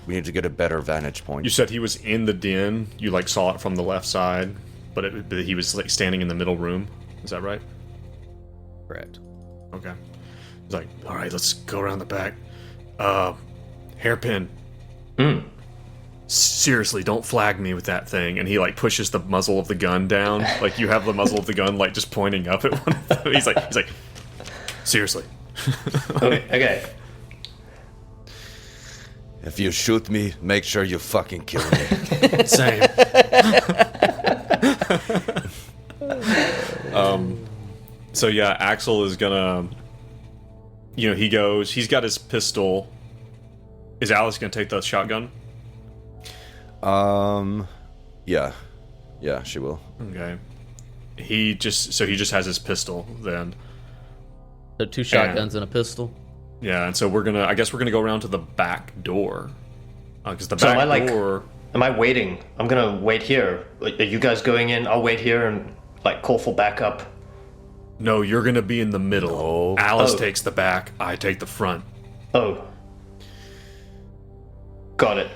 We need to get a better vantage point. You said he was in the den. You saw it from the left side, but he was standing in the middle room. Is that right? Correct. Okay. He's like, all right, let's go around the back. Hairpin. Seriously, don't flag me with that thing. And he pushes the muzzle of the gun down. You have the muzzle of the gun just pointing up at one of them. He's like, seriously. Okay. If you shoot me, make sure you fucking kill me. Same. So yeah, Axel is gonna, he's got his pistol. Is Alice gonna take the shotgun? Yeah, she will. Okay. He just has his pistol then. So 2 shotguns and a pistol. Yeah, and so I guess we're gonna go around to the back door. Because the So back am I, door. Am I waiting? I'm gonna wait here. Are you guys going in? I'll wait here and call for backup. No, you're gonna be in the middle. Alice Oh. takes the back. I take the front. Oh. Got it.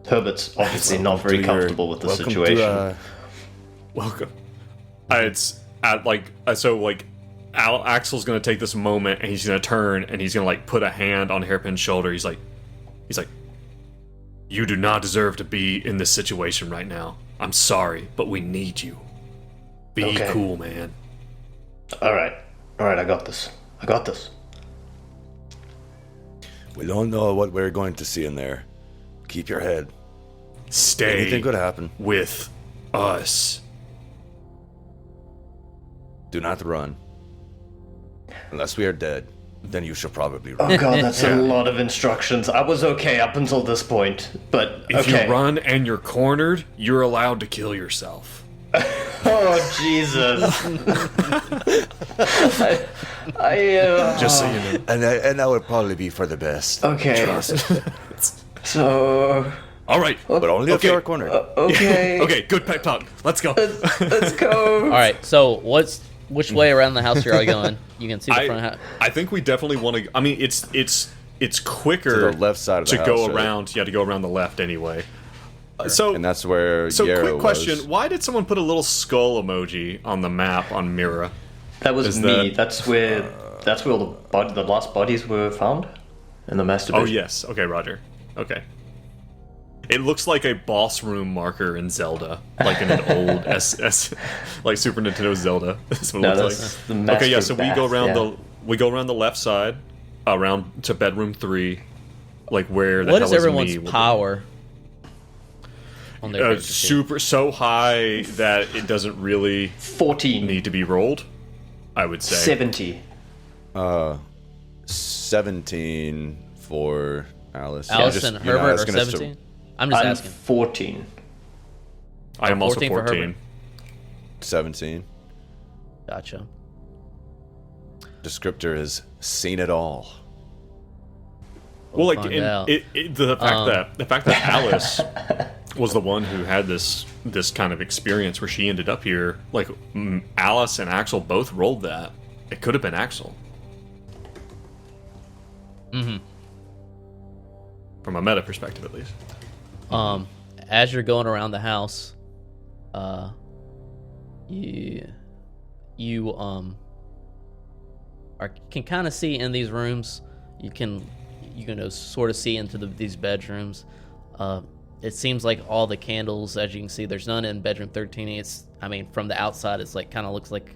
Herbert's obviously not very comfortable with the Welcome situation. To, Welcome. It's at Axel's gonna take this moment and he's gonna turn and he's gonna like put a hand on Hairpin's shoulder. He's like, you do not deserve to be in this situation right now. I'm sorry, but we need you. Be cool, man. All right, I got this. We don't know what we're going to see in there. Keep your head. Stay. Anything could happen. With us. Do not run. Unless we are dead, then you should probably run. Oh god, that's a lot of instructions. I was okay up until this point, but if you run and you're cornered, you're allowed to kill yourself. Oh Jesus! Just so you know. And that would probably be for the best. Okay. So. All right, but only if you're cornered. Okay. Okay, good pep talk. Let's go. Let's go. All right. So which way around the house are you going? You can see the front house. I think we definitely want to. I mean, it's quicker to the left side of the to house, go right? around. You have to go around the left anyway. So and that's where So Yarrow quick question: was. why did someone put a little skull emoji on the map on Mira? That was me. That's where all the last bodies were found in the masturbation. Oh yes. Okay, Roger. Okay. It looks like a boss room marker in Zelda, like in an old like Super Nintendo Zelda. That's what it looks like. The master Okay, yeah. So bath, we go around the left side, around to bedroom 3, like where the What hell is everyone's power? On their character sheet? Super so high that it doesn't really 14. need to be rolled. I would say 70. 17 for Alice. Allison, Herbert, or 17? I'm just asking. 14. I am also 14 for 14. Herbert. 17. Gotcha. Descriptor is seen it all. Well, like find out. the fact that Alice was the one who had this kind of experience where she ended up here. Like Alice and Axel both rolled that. It could have been Axel. Mm-hmm. From a meta perspective, at least. As you're going around the house, you can kind of see in these rooms. You can sort of see into these bedrooms. It seems like all the candles, as you can see, there's none in bedroom 13. From the outside, it's like kind of looks like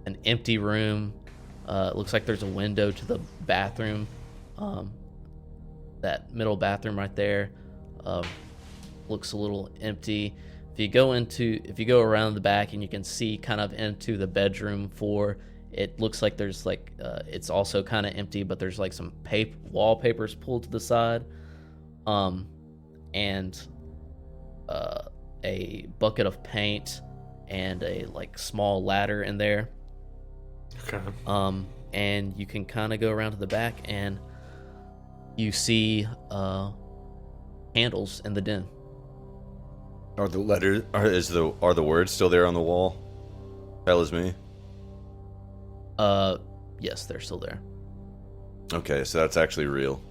an empty room. It looks like there's a window to the bathroom. That middle bathroom right there looks a little empty. If you go around the back and you can see kind of into the bedroom 4, it looks like there's like it's also kind of empty, but there's like some wallpapers pulled to the side, and a bucket of paint and a like small ladder in there. Okay. And you can kind of go around to the back and you see candles in the den. Are the letters are the words still there on the wall? Hell is me. Yes, they're still there. Okay, so that's actually real.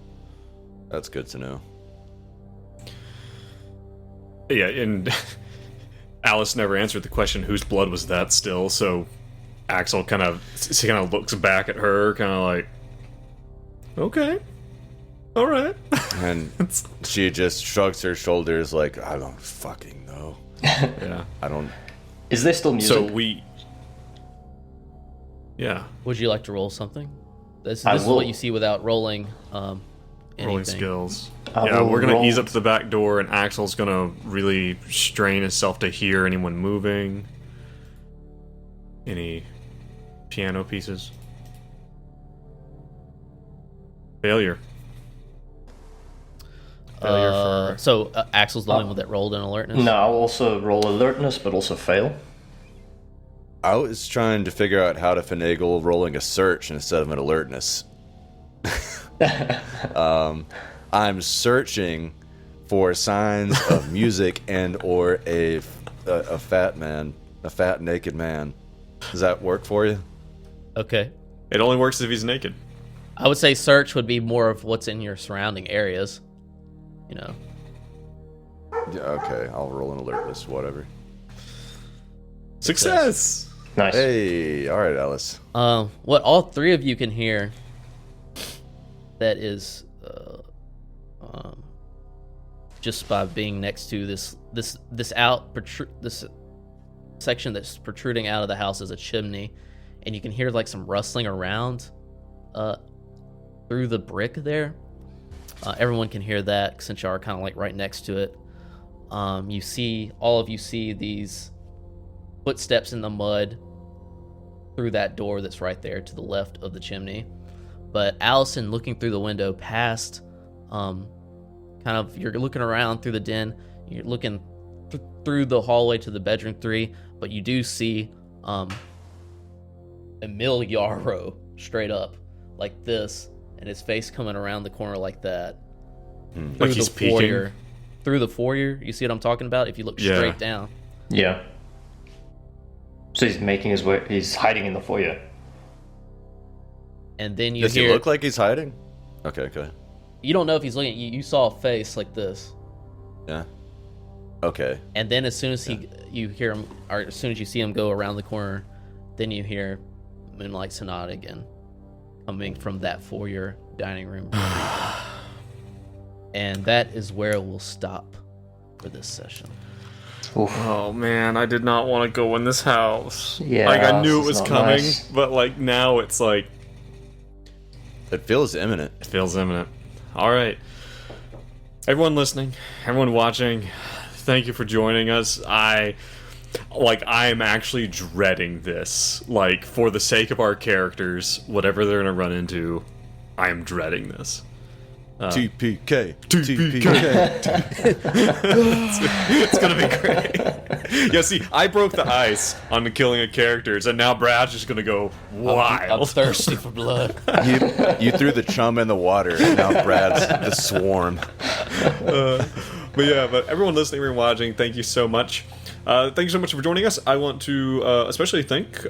That's good to know. Yeah, and Alice never answered the question, whose blood was that still, so Axel kind of looks back at her, kind of like, okay, all right. And she just shrugs her shoulders like, I don't fucking know. Yeah. I don't... Is there still music? So yeah. Would you like to roll something? This is what you see without rolling anything. Rolling skills. Yeah, we're going to ease up to the back door, and Axel's going to really strain himself to hear anyone moving. Any piano pieces. Failure. So Axel's the only one that rolled an alertness? No, I'll also roll alertness, but also fail. I was trying to figure out how to finagle rolling a search instead of an alertness. I'm searching for signs of music and or a fat man, a fat naked man. Does that work for you? Okay. It only works if he's naked. I would say search would be more of what's in your surrounding areas. You know. Yeah, okay, I'll roll an alertness, whatever. Success! Nice. Hey, all right, Alice. What all three of you can hear that is just by being next to this section that's protruding out of the house is a chimney, and you can hear like some rustling around through the brick there. Everyone can hear that since you are kind of like right next to it. All of you see these footsteps in the mud through that door that's right there to the left of the chimney. But Allison, looking through the window past, you're looking around through the den, you're looking through the hallway to the bedroom 3, but you do see Emil Yarrow straight up like this, and his face coming around the corner like that. Like he's peeking? Through the foyer, you see what I'm talking about? If you look straight down. Yeah. So he's making his way. He's hiding in the foyer. And then you Does hear. he look like he's hiding? Okay, go ahead. You don't know if he's looking. You saw a face like this. Yeah. Okay. And then as soon as you hear him, or as soon as you see him go around the corner, then you hear Moonlight Sonata again, coming from that foyer dining room. And that is where we'll stop for this session. Oof. Oh man, I did not want to go in this house. Yeah, like I knew it this was is not coming, nice. but like now it's like It feels imminent. it feels imminent. All right, everyone listening, everyone watching, thank you for joining us. I am actually dreading this. Like, for the sake of our characters, whatever they're gonna run into, I am dreading this. TPK. It's gonna be great. Yeah, see, I broke the ice on the killing of characters, and now Brad's just gonna go wild. I'm thirsty for blood. You threw the chum in the water, and now Brad's the swarm. But everyone listening and watching, thank you so much. Thank you so much for joining us. I want to especially thank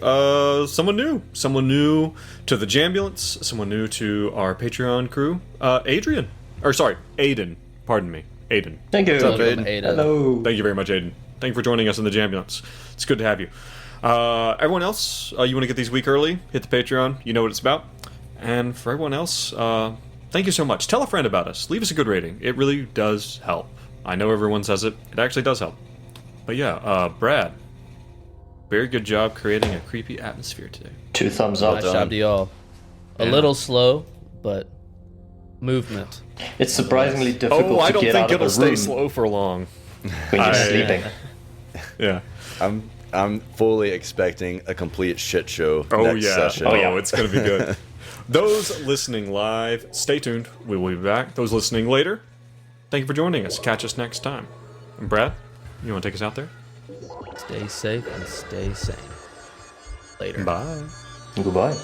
someone new to the Jambulance, someone new to our Patreon crew, Aiden. Pardon me, Aiden. Thank you. What's up, Aiden? Hello. Thank you very much, Aiden. Thank you for joining us in the Jambulance. It's good to have you. Everyone else, you want to get these week early, hit the Patreon. You know what it's about. And for everyone else, thank you so much. Tell a friend about us. Leave us a good rating. It really does help. I know everyone says it. It actually does help. But yeah, Brad, very good job creating a creepy atmosphere today. 2 thumbs up. Nice job to y'all. A little slow, but movement. It's surprisingly difficult I to don't get think out of it'll a stay room slow for long. when you're sleeping. Yeah. I'm fully expecting a complete shit show Oh next yeah. session. Oh, it's gonna be good. Those listening live, stay tuned. We will be back. Those listening later, thank you for joining us. Catch us next time. And Brad, you want to take us out there? Stay safe and stay sane. Later. Bye. Goodbye.